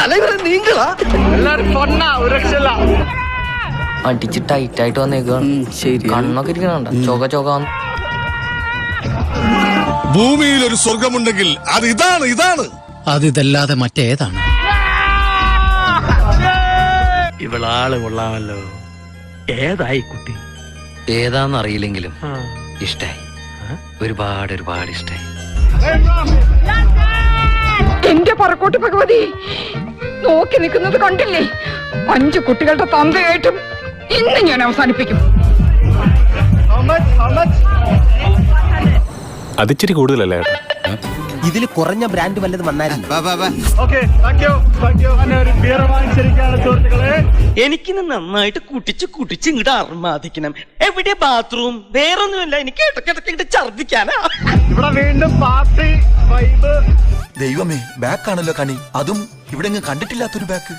தலைவரை நீங்களா? எல்லாரும் பொண்ணா ஒரு ரക്ഷല്ല അടിച്ച് ടൈറ്റ് ആയിട്ട് വന്നേക്കാണ്. കണ്ണൊക്കെ ഇരിക്കണണ്ട ചോക ചോക. ഭൂമിയിൽ ഒരു സ്വർഗമുണ്ടെങ്കിൽ അത് ഇതാണ്. അത് ഇതല്ലാതെ മറ്റേതാണ്? ഇവളാള് കൊള്ളാമല്ലോ. ഏതായി കുട്ടി? ഏതാന്നറിയില്ലെങ്കിലും ഇഷ്ടായി, ഒരുപാട് ഇഷ്ടായി. എന്റെ പറക്കോട്ട് ഭഗവതി, നോക്കി നിൽക്കുന്നത് കണ്ടില്ലേ? 5 കുട്ടികളുടെ തന്തയായിട്ടും ഇന്ന് ഞാൻ അവസാനിപ്പിക്കും. അതിച്ചിരി കൂടുതലല്ലേ? ഇതിൽ കുറഞ്ഞ ബ്രാൻഡ് വല്ലതും വന്നായിരുന്നു. എനിക്കിന്ന് നന്നായിട്ട് കുട്ടിച്ച് ഇങ്ങോട്ട് അർമാദിക്കണം. എവിടെ ബാത്റൂം? വേറൊന്നുമില്ല, എനിക്ക് ഇടയ്ക്കിടയ്ക്ക് ഛർദിക്കാനാ. ഇവിടെ വീണ്ടും പാർട്ടി വൈബ്. ദൈവമേ, ബാക്കാണല്ലോ കണി, അതും ഇവിടെ കണ്ടിട്ടില്ലാത്തൊരു ബാക്ക്.